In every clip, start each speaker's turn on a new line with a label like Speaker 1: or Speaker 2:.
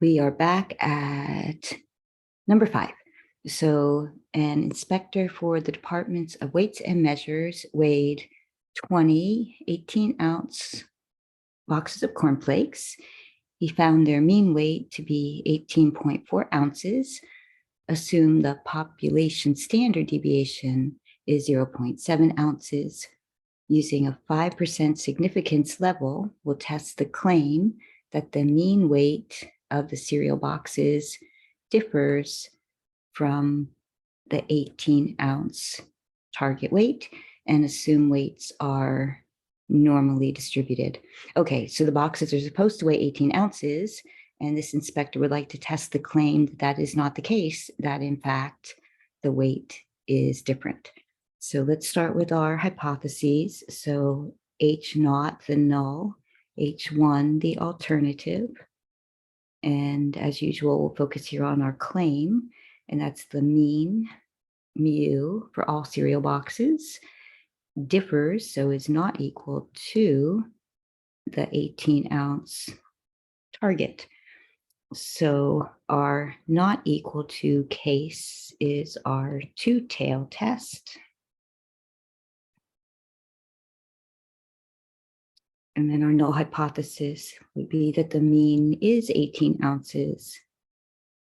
Speaker 1: We are back at number 5. So an inspector for the Departments of Weights and Measures weighed 20 18-ounce boxes of cornflakes. He found their mean weight to be 18.4 ounces. Assume the population standard deviation is 0.7 ounces. Using a 5% significance level, we'll test the claim that the mean weight of the cereal boxes differs from the 18-ounce target weight and assume weights are normally distributed. Okay, so the boxes are supposed to weigh 18 ounces, and this inspector would like to test the claim that that is not the case, that in fact the weight is different. So let's start with our hypotheses. So H0, the null, H1, the alternative. And as usual, we'll focus here on our claim, and that's the mean mu for all cereal boxes differs, so is not equal to the 18-ounce target. So our not equal to case is our two-tail test. And then our null hypothesis would be that the mean is 18 ounces.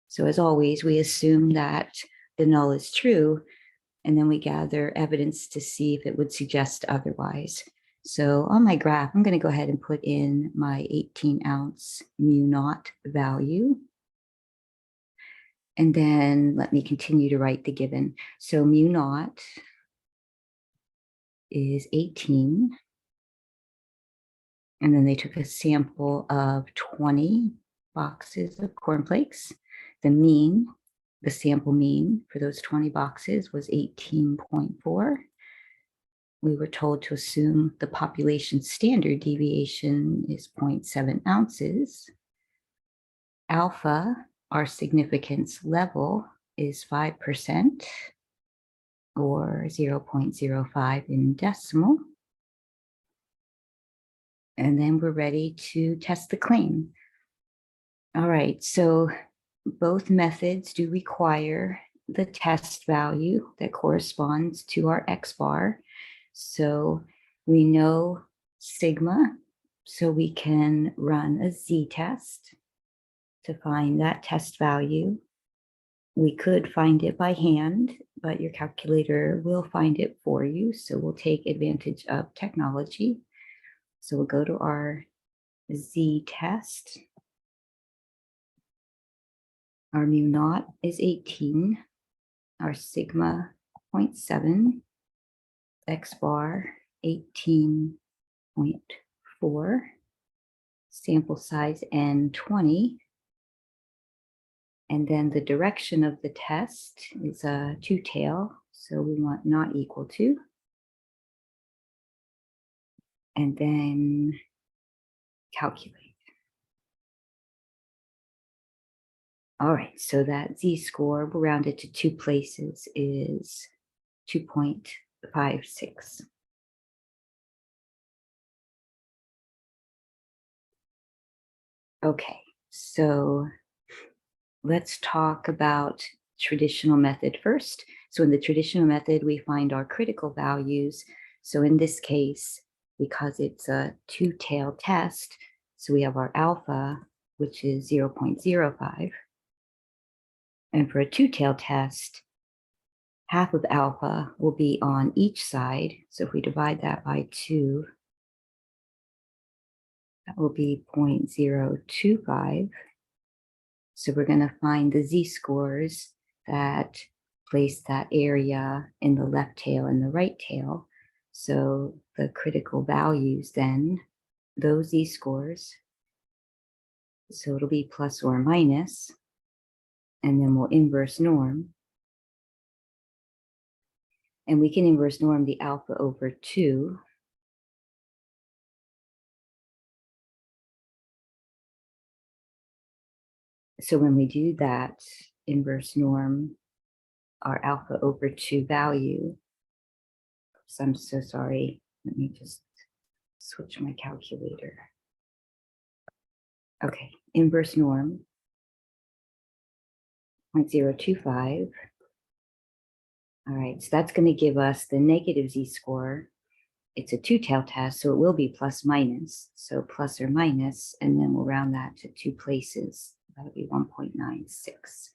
Speaker 1: So as always, we assume that the null is true, and then we gather evidence to see if it would suggest otherwise. So on my graph, I'm going to go ahead and put in my 18-ounce mu naught value. And then let me continue to write the given. So mu naught is 18. And then they took a sample of 20 boxes of cornflakes. The mean, the sample mean for those 20 boxes was 18.4. We were told to assume the population standard deviation is 0.7 ounces. Alpha, our significance level, is 5% or 0.05 in decimal. And then we're ready to test the claim. All right, so both methods do require the test value that corresponds to our X bar. So we know sigma, so we can run a z-test to find that test value. We could find it by hand, but your calculator will find it for you. So we'll take advantage of technology. So we'll go to our z-test. Our mu naught is 18. Our sigma 0.7. X bar 18.4. Sample size n 20. And then the direction of the test is a two-tail. So we want not equal to. And then calculate. All right, so that z-score, we'll round it to 2 places, is 2.56. Okay, so let's talk about traditional method first. So in the traditional method, we find our critical values. So in this case, because it's a two-tail test, so we have our alpha, which is 0.05. And for a two-tail test, half of alpha will be on each side. So if we divide that by 2, that will be 0.025. So we're going to find the z-scores that place that area in the left tail and the right tail. So the critical values then, those z-scores, so it'll be plus or minus, and then we'll inverse norm. And we can inverse norm the alpha over 2. So when we do that inverse norm, our alpha over 2 value, so I'm so sorry, let me just switch my calculator. Okay, inverse norm 0.025. All right, so that's going to give us the negative z-score. It's a two-tailed test, so it will be plus minus. So plus or minus, and then we'll round that to two places. That'll be 1.96.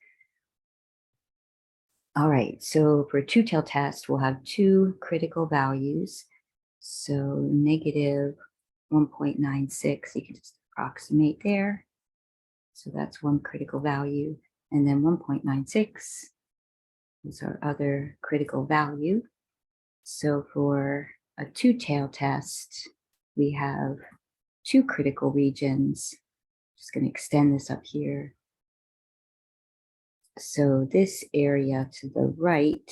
Speaker 1: All right, so for a two-tailed test, we'll have two critical values. So negative 1.96, you can just approximate there. So that's one critical value. And then 1.96 is our other critical value. So for a two-tailed test, we have two critical regions. Just going to extend this up here. So this area to the right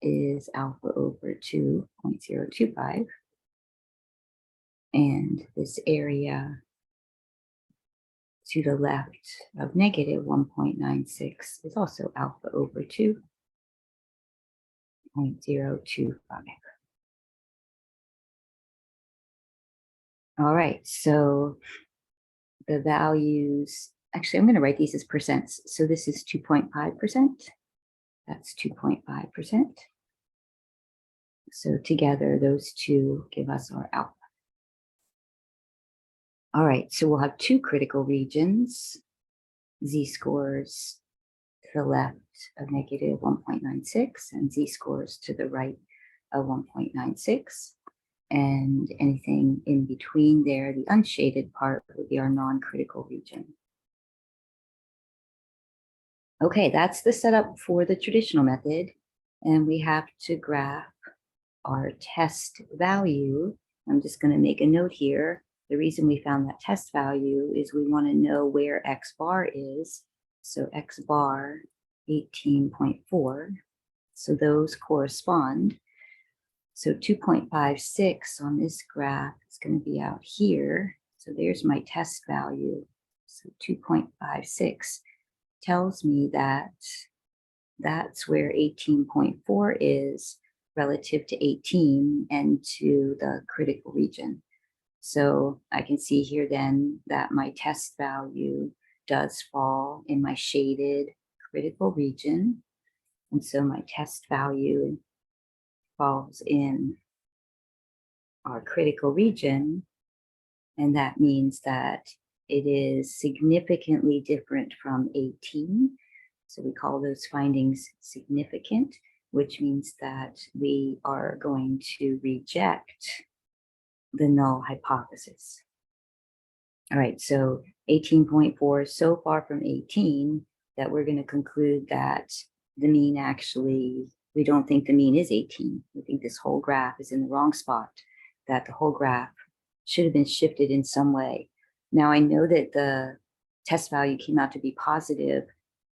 Speaker 1: is alpha over 2.025. And this area to the left of negative 1.96 is also alpha over 2.025. All right, so the values, actually, I'm going to write these as percents. So this is 2.5%. That's 2.5%. So together, those two give us our alpha. All right, so we'll have two critical regions, z-scores to the left of negative 1.96 and z-scores to the right of 1.96. And anything in between there, the unshaded part, would be our non-critical region. Okay, that's the setup for the traditional method. And we have to graph our test value. I'm just going to make a note here. The reason we found that test value is we want to know where X bar is. So X bar 18.4. So those correspond. So 2.56 on this graph is going to be out here. So there's my test value. So 2.56 tells me that that's where 18.4 is relative to 18 and to the critical region. So I can see here then that my test value does fall in my shaded critical region. And so my test value falls in our critical region. And that means that it is significantly different from 18. So we call those findings significant, which means that we are going to reject the null hypothesis. All right, so 18.4 is so far from 18 that we're going to conclude that the mean actually, we don't think the mean is 18. We think this whole graph is in the wrong spot, that the whole graph should have been shifted in some way. Now, I know that the test value came out to be positive,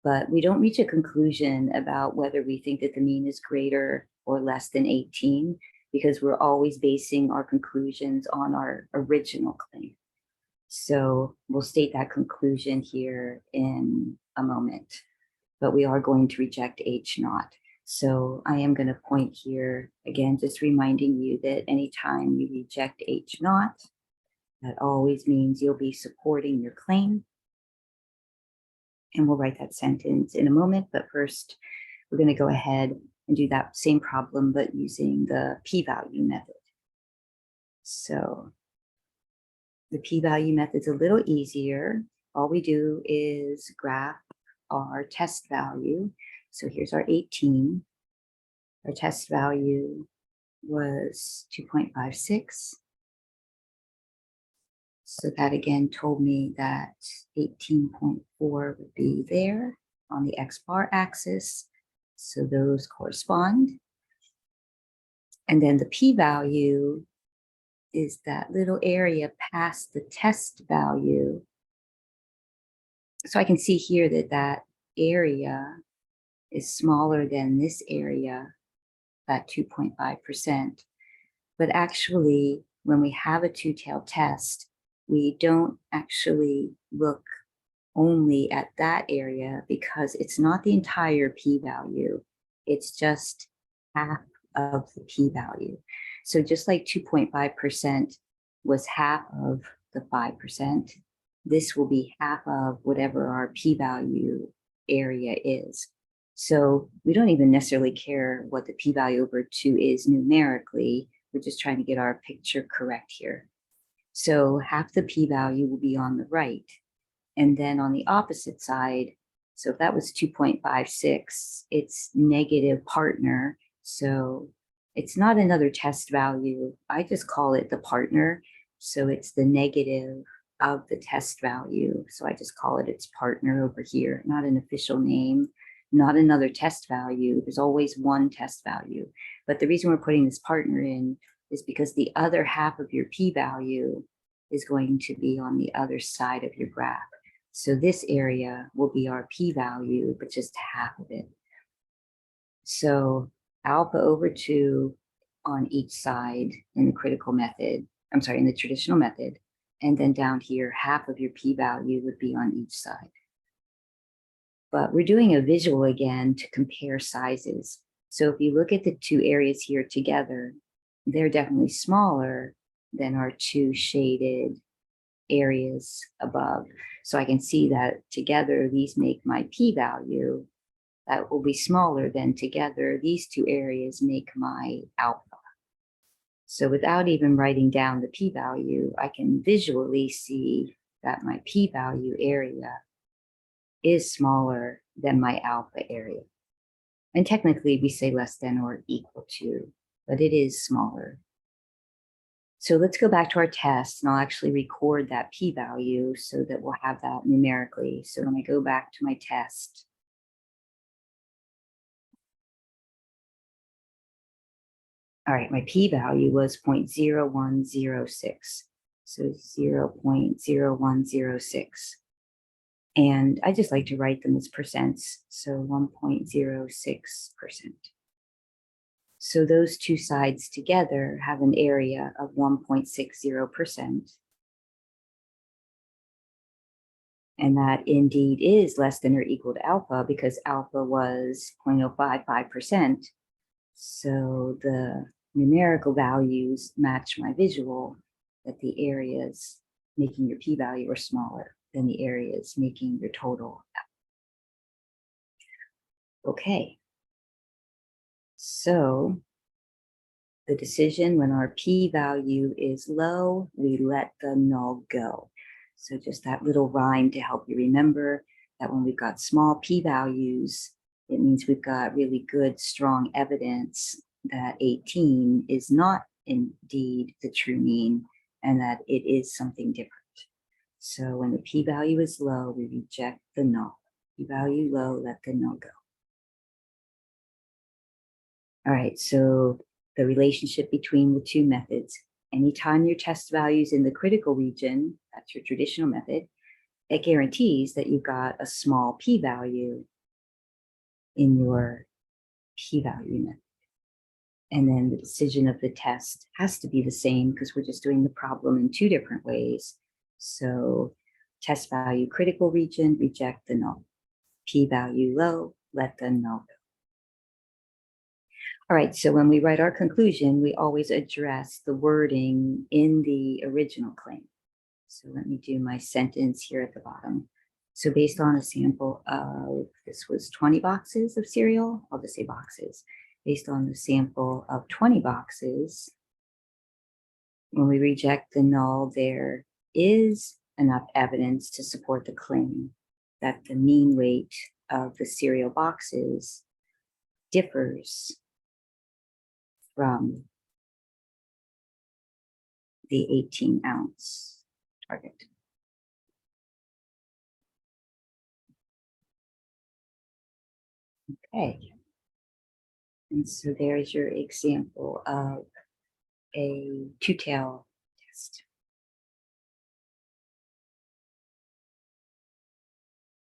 Speaker 1: but we don't reach a conclusion about whether we think that the mean is greater or less than 18, because we're always basing our conclusions on our original claim. So we'll state that conclusion here in a moment, but we are going to reject H naught. So I am going to point here, again, just reminding you that anytime you reject H naught, that always means you'll be supporting your claim. And we'll write that sentence in a moment, but first we're going to go ahead and do that same problem, but using the p-value method. So the p-value method's a little easier. All we do is graph our test value. So here's our 18. Our test value was 2.56. So that again told me that 18.4 would be there on the X bar axis. So those correspond. And then the p-value is that little area past the test value. So I can see here that that area is smaller than this area, that 2.5%. But actually, when we have a two-tailed test, we don't actually look only at that area because it's not the entire p-value. It's just half of the p-value. So just like 2.5% was half of the 5%, this will be half of whatever our p-value area is. So we don't even necessarily care what the p-value over 2 is numerically. We're just trying to get our picture correct here. So half the p-value will be on the right. And then on the opposite side, so if that was 2.56, it's negative partner. So it's not another test value. I just call it the partner. So it's the negative of the test value. So I just call it its partner over here, not an official name, not another test value. There's always one test value. But the reason we're putting this partner in is because the other half of your p-value is going to be on the other side of your graph. So this area will be our p-value, but just half of it. So alpha over 2 on each side in the critical method, I'm sorry, in the traditional method. And then down here, half of your p-value would be on each side. But we're doing a visual again to compare sizes. So if you look at the two areas here together, they're definitely smaller than our two shaded areas above. So I can see that together, these make my p-value. That will be smaller than together. These two areas make my alpha. So without even writing down the p-value, I can visually see that my p-value area is smaller than my alpha area. And technically we say less than or equal to, but it is smaller. So let's go back to our test, and I'll actually record that p-value so that we'll have that numerically. So when I go back to my test, all right, my p-value was 0.0106. So 0.0106. And I just like to write them as percents. So 1.06%. So those two sides together have an area of 1.60%. And that indeed is less than or equal to alpha because alpha was 0.055%. So the numerical values match my visual, that the areas making your p-value are smaller than the areas making your total. Okay. So the decision when our p-value is low, we let the null go. So just that little rhyme to help you remember that when we've got small p-values, it means we've got really good, strong evidence that 18 is not indeed the true mean and that it is something different. So when the p-value is low, we reject the null. P-value low, let the null go. All right, so the relationship between the two methods. Anytime your test value is in the critical region, that's your traditional method, it guarantees that you've got a small p-value in your p-value method. And then the decision of the test has to be the same because we're just doing the problem in two different ways. So test value critical region, reject the null. P-value low, let the null go. All right, so when we write our conclusion, we always address the wording in the original claim. So let me do my sentence here at the bottom. So based on a sample of, this was 20 boxes of cereal, I'll just say boxes. Based on the sample of 20 boxes, when we reject the null, there is enough evidence to support the claim that the mean weight of the cereal boxes differs from the 18-ounce target. Okay. And so there's your example of a two-tail test.